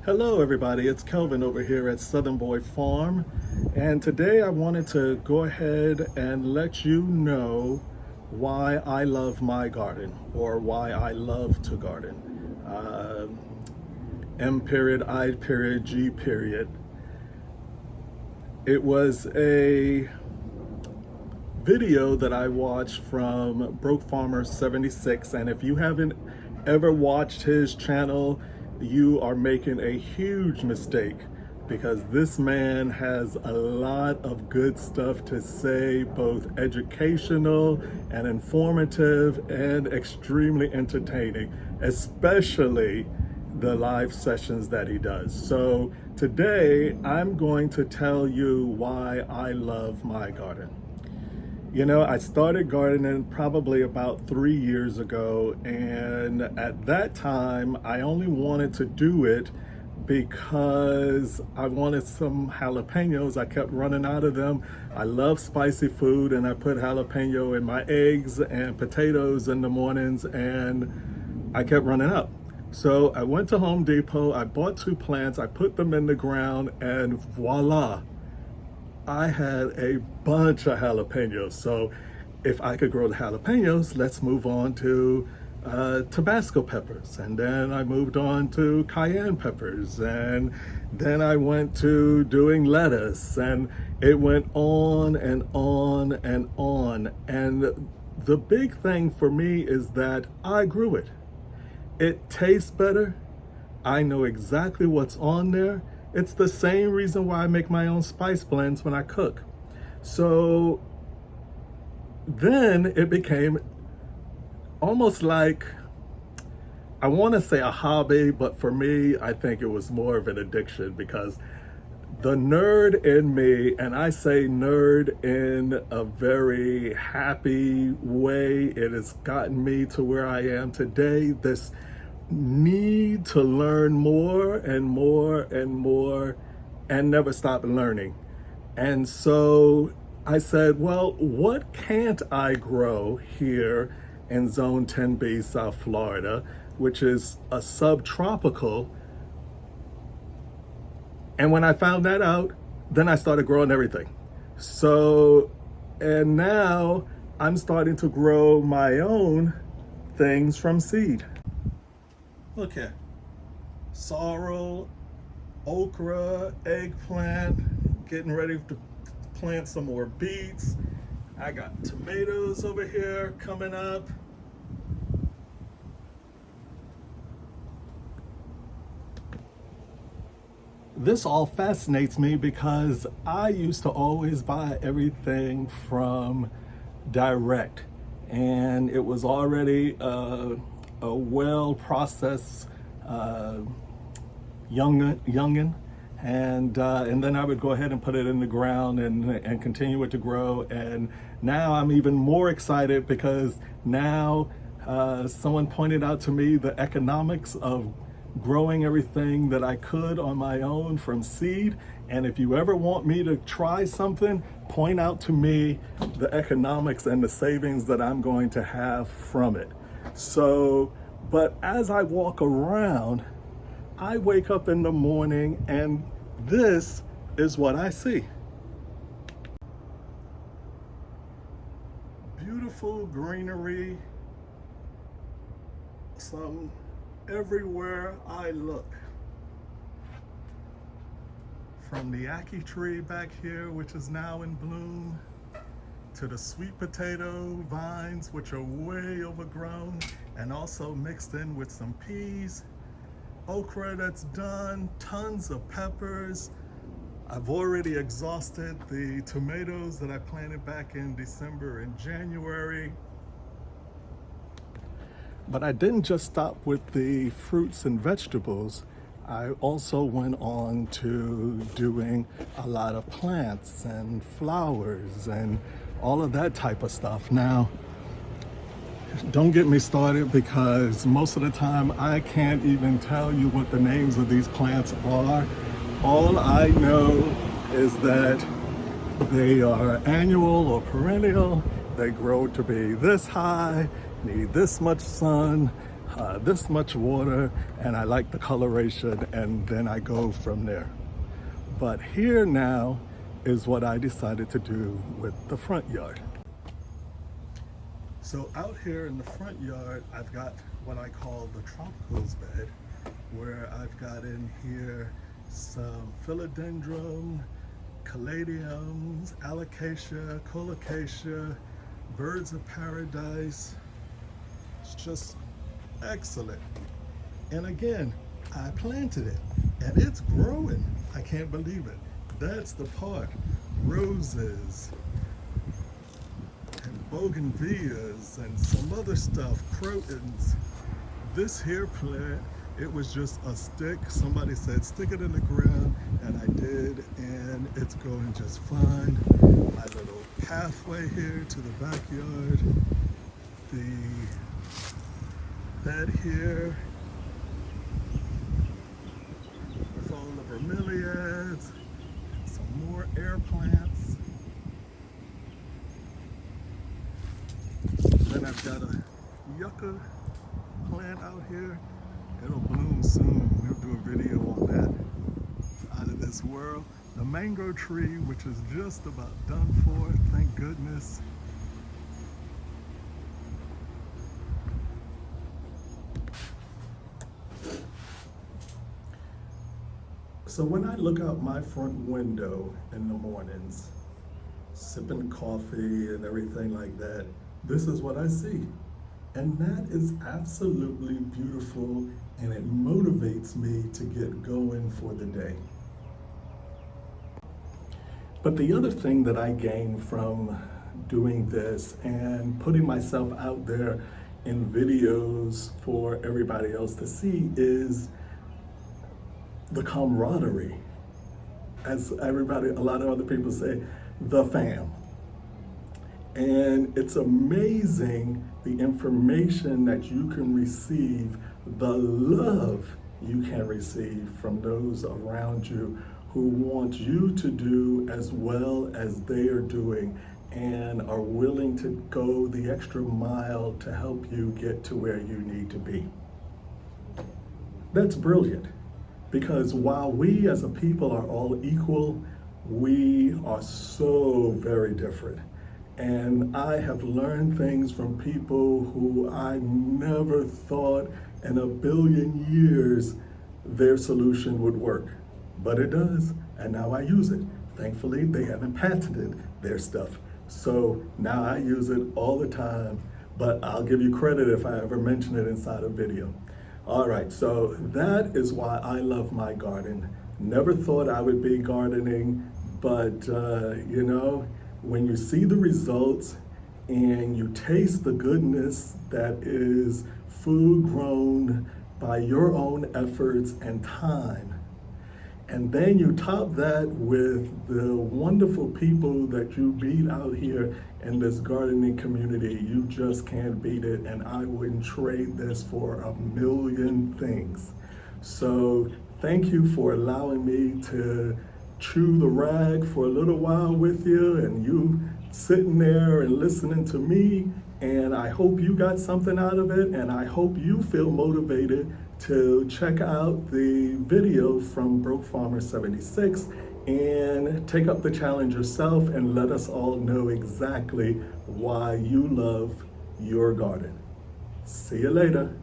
Hello everybody, it's Kelvin over here at Southern Boy Farm, and today I wanted to go ahead and let you know why I love my garden, or why I love to garden. M period, I period, G period. It was a video that I watched from Broke Farmer 76, and if you haven't ever watched his channel, you are making a huge mistake, because this man has a lot of good stuff to say, both educational and informative and extremely entertaining, especially the live sessions that he does. So today I'm going to tell you why I love my garden. You know, I started gardening probably about 3 years ago, and at that time I only wanted to do it because I wanted some jalapenos. I kept running out of them. I love spicy food, and I put jalapeno in my eggs and potatoes in the mornings, and I kept running out. So I went to Home Depot, I bought 2 plants, I put them in the ground, and voila, I had a bunch of jalapenos. So if I could grow the jalapenos, let's move on to Tabasco peppers. And then I moved on to cayenne peppers. And then I went to doing lettuce. And it went on and on and on. And the big thing for me is that I grew it. It tastes better. I know exactly what's on there. It's the same reason why I make my own spice blends when I cook. So then it became almost like, I want to say a hobby, but for me, I think it was more of an addiction, because the nerd in me, and I say nerd in a very happy way, it has gotten me to where I am today, this need to learn more and more and more and never stop learning. And so I said, well, what can't I grow here in Zone 10B, South Florida, which is a subtropical? And when I found that out, then I started growing everything. So, and now I'm starting to grow my own things from seed. Look here, sorrel, okra, eggplant, getting ready to plant some more beets. I got tomatoes over here coming up. This all fascinates me because I used to always buy everything from direct, and it was already a well-processed youngin, and then I would go ahead and put it in the ground and continue it to grow. And now I'm even more excited because now someone pointed out to me the economics of growing everything that I could on my own from seed. And if you ever want me to try something, point out to me the economics and the savings that I'm going to have from it. So, but as I walk around, I wake up in the morning and this is what I see. Beautiful greenery, some everywhere I look. From the ackee tree back here, which is now in bloom, to the sweet potato vines, which are way overgrown and also mixed in with some peas, okra that's done, tons of peppers. I've already exhausted the tomatoes that I planted back in December and January. But I didn't just stop with the fruits and vegetables. I also went on to doing a lot of plants and flowers and all of that type of stuff. Now, don't get me started, because most of the time I can't even tell you what the names of these plants are. All I know is that they are annual or perennial. They grow to be this high, need this much sun. this much water and I like the coloration, and then I go from there. But here now is what I decided to do with the front yard. So out here in the front yard, I've got what I call the tropicals bed, where I've got in here some philodendron, caladiums, alocasia, colocasia, birds of paradise. It's just excellent. And again, I planted it and it's growing. I can't believe it. That's the part. Roses and bougainvilleas and some other stuff, crotons. This here plant, it was just a stick. Somebody said stick it in the ground, and I did, and it's going just fine. My little pathway here to the backyard, the bed here with all the bromeliads, some more air plants. Then I've got a yucca plant out here. It'll bloom soon. We'll do a video on that. Out of this world. The mango tree, which is just about done for, thank goodness. So when I look out my front window in the mornings, sipping coffee and everything like that, this is what I see. And that is absolutely beautiful, and it motivates me to get going for the day. But the other thing that I gain from doing this and putting myself out there in videos for everybody else to see is the camaraderie. As everybody, a lot of other people say, the fam. And it's amazing the information that you can receive, the love you can receive from those around you who want you to do as well as they are doing and are willing to go the extra mile to help you get to where you need to be. That's brilliant, because while we as a people are all equal, we are so very different. And I have learned things from people who I never thought in a billion years their solution would work. But it does, and now I use it. Thankfully, they haven't patented their stuff. So now I use it all the time, but I'll give you credit if I ever mention it inside a video. All right, so that is why I love my garden. Never thought I would be gardening, but you know, when you see the results and you taste the goodness that is food grown by your own efforts and time, and then you top that with the wonderful people that you meet out here in this gardening community, you just can't beat it, and I wouldn't trade this for a million things. So thank you for allowing me to chew the rag for a little while with you, and you sitting there and listening to me, and I hope you got something out of it, and I hope you feel motivated to check out the video from Broke Farmer 76 and take up the challenge yourself and let us all know exactly why you love your garden. See you later.